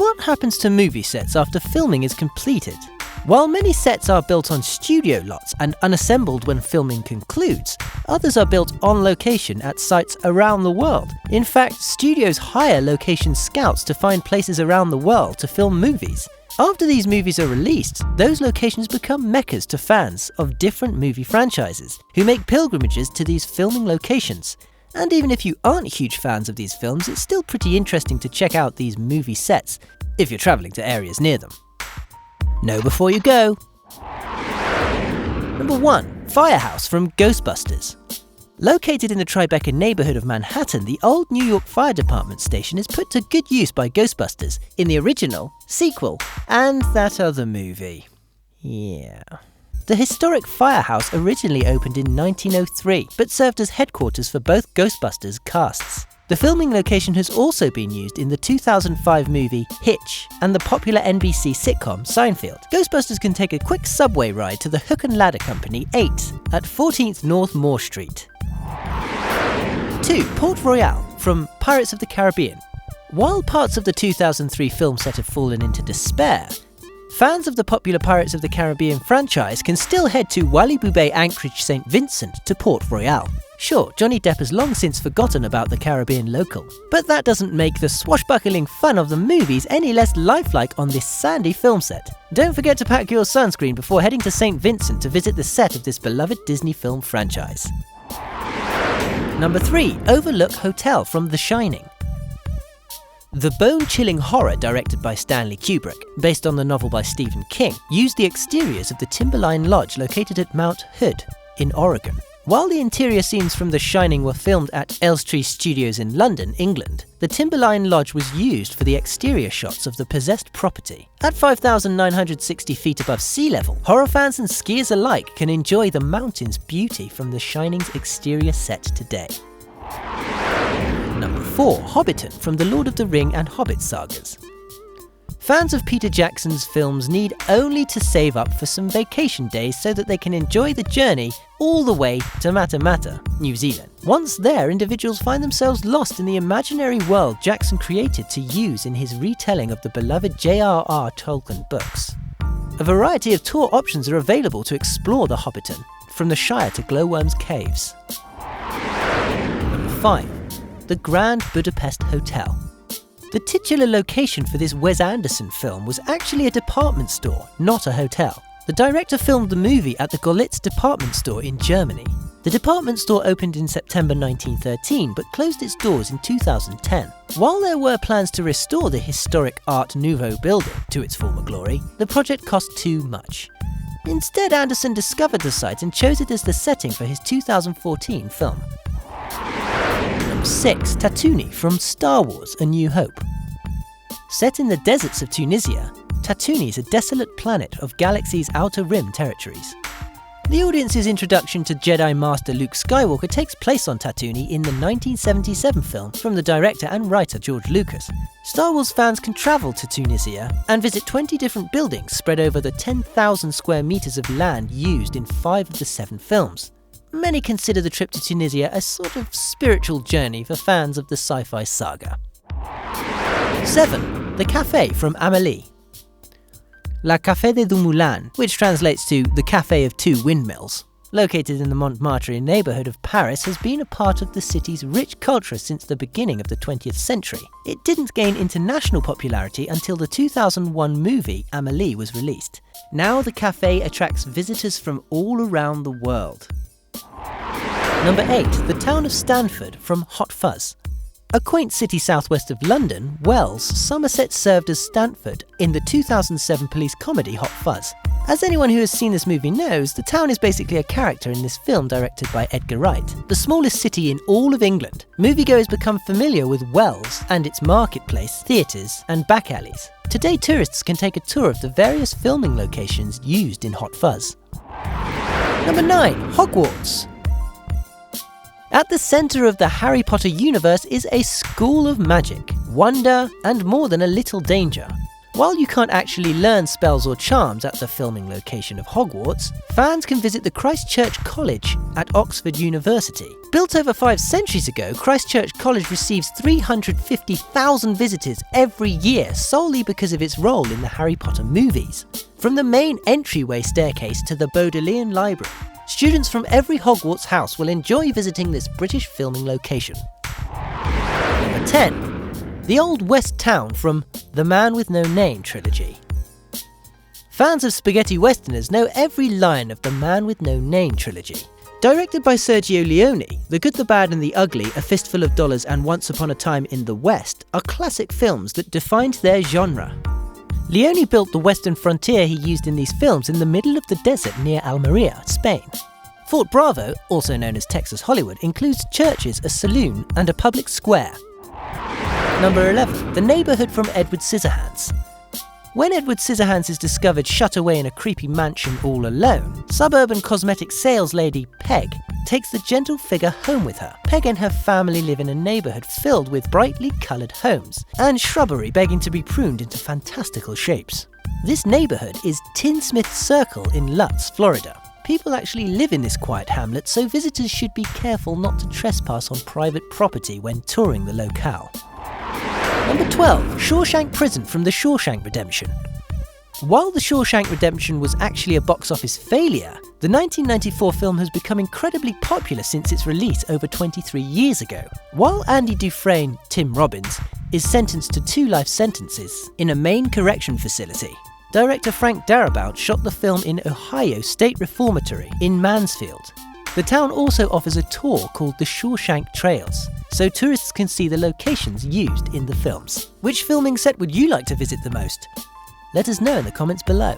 what happens to movie sets after filming is completed? While many sets are built on studio lots and unassembled when filming concludes, others are built on location at sites around the world. In fact, studios hire location scouts to find places around the world to film movies. After these movies are released, those locations become meccas to fans of different movie franchises, who make pilgrimages to these filming locations. And even if you aren't huge fans of these films, it's still pretty interesting to check out these movie sets, if you're travelling to areas near them. Know before you go. Number 1. Firehouse from Ghostbusters. Located in the Tribeca neighborhood of Manhattan, the old New York Fire Department station is put to good use by Ghostbusters in the original, sequel, and that other movie. Yeah. The historic firehouse originally opened in 1903, but served as headquarters for both Ghostbusters casts. The filming location has also been used in the 2005 movie Hitch and the popular NBC sitcom Seinfeld. Ghostbusters can take a quick subway ride to the Hook and Ladder Company 8 at 14th North Moore Street. 2. Port Royal from Pirates of the Caribbean. While parts of the 2003 film set have fallen into despair, fans of the popular Pirates of the Caribbean franchise can still head to Walibu Bay Anchorage St. Vincent to Port Royal. Sure, Johnny Depp has long since forgotten about the Caribbean local, but that doesn't make the swashbuckling fun of the movies any less lifelike on this sandy film set. Don't forget to pack your sunscreen before heading to St. Vincent to visit the set of this beloved Disney film franchise. Number 3. Overlook Hotel from The Shining. The bone-chilling horror directed by Stanley Kubrick, based on the novel by Stephen King, used the exteriors of the Timberline Lodge located at Mount Hood in Oregon. While the interior scenes from The Shining were filmed at Elstree Studios in London, England, the Timberline Lodge was used for the exterior shots of the possessed property. At 5,960 feet above sea level, horror fans and skiers alike can enjoy the mountain's beauty from The Shining's exterior set today. Number 4. Hobbiton from the Lord of the Ring and Hobbit sagas. Fans of Peter Jackson's films need only to save up for some vacation days so that they can enjoy the journey all the way to Matamata, New Zealand. Once there, individuals find themselves lost in the imaginary world Jackson created to use in his retelling of the beloved J.R.R. Tolkien books. A variety of tour options are available to explore the Hobbiton, from the Shire to Glowworm's Caves. Number 5. The Grand Budapest Hotel. The titular location for this Wes Anderson film was actually a department store, not a hotel. The director filmed the movie at the Görlitz department store in Germany. The department store opened in September 1913 but closed its doors in 2010. While there were plans to restore the historic Art Nouveau building to its former glory, the project cost too much. Instead, Anderson discovered the site and chose it as the setting for his 2014 film. Number 6. Tatooine from Star Wars: A New Hope. Set in the deserts of Tunisia, Tatooine is a desolate planet of galaxy's outer rim territories. The audience's introduction to Jedi Master Luke Skywalker takes place on Tatooine in the 1977 film from the director and writer George Lucas. Star Wars fans can travel to Tunisia and visit 20 different buildings spread over the 10,000 square meters of land used in 5 of the 7 films. Many consider the trip to Tunisia a sort of spiritual journey for fans of the sci-fi saga. 7. The Café from Amélie. La Café des Deux Moulins, which translates to the Café of Two Windmills, located in the Montmartre neighbourhood of Paris, has been a part of the city's rich culture since the beginning of the 20th century. It didn't gain international popularity until the 2001 movie Amélie was released. Now the café attracts visitors from all around the world. Number 8. The town of Stanford from Hot Fuzz. A quaint city southwest of London, Wells, Somerset served as Stanford in the 2007 police comedy Hot Fuzz. As anyone who has seen this movie knows, the town is basically a character in this film directed by Edgar Wright. The smallest city in all of England, moviegoers become familiar with Wells and its marketplace, theatres and back alleys. Today tourists can take a tour of the various filming locations used in Hot Fuzz. Number 9. Hogwarts. At the centre of the Harry Potter universe is a school of magic, wonder, and more than a little danger. While you can't actually learn spells or charms at the filming location of Hogwarts, fans can visit the Christ Church College at Oxford University, Built over 5 centuries ago, Christchurch College receives 350,000 visitors every year solely because of its role in the Harry Potter movies. From the main entryway staircase to the Bodleian Library, students from every Hogwarts house will enjoy visiting this British filming location. Number 10. The Old West Town from The Man with No Name trilogy. Fans of spaghetti westerners know every line of the Man with No Name trilogy. Directed by Sergio Leone, The Good, the Bad and the Ugly, A Fistful of Dollars and Once Upon a Time in the West are classic films that defined their genre. Leone built the western frontier he used in these films in the middle of the desert near Almeria, Spain. Fort Bravo, also known as Texas Hollywood, includes churches, a saloon and a public square. Number 11. The Neighbourhood from Edward Scissorhands. When Edward Scissorhands is discovered shut away in a creepy mansion all alone, suburban cosmetic sales lady Peg takes the gentle figure home with her. Peg and her family live in a neighbourhood filled with brightly coloured homes and shrubbery begging to be pruned into fantastical shapes. This neighbourhood is Tinsmith Circle in Lutz, Florida. People actually live in this quiet hamlet, so visitors should be careful not to trespass on private property when touring the locale. Number 12. Shawshank Prison from The Shawshank Redemption. While The Shawshank Redemption was actually a box office failure, the 1994 film has become incredibly popular since its release over 23 years ago. While Andy Dufresne, Tim Robbins, is sentenced to 2 life sentences in a Maine correction facility, director Frank Darabont shot the film in Ohio State Reformatory in Mansfield. The town also offers a tour called the Shawshank Trails, so tourists can see the locations used in the films. Which filming set would you like to visit the most? Let us know in the comments below.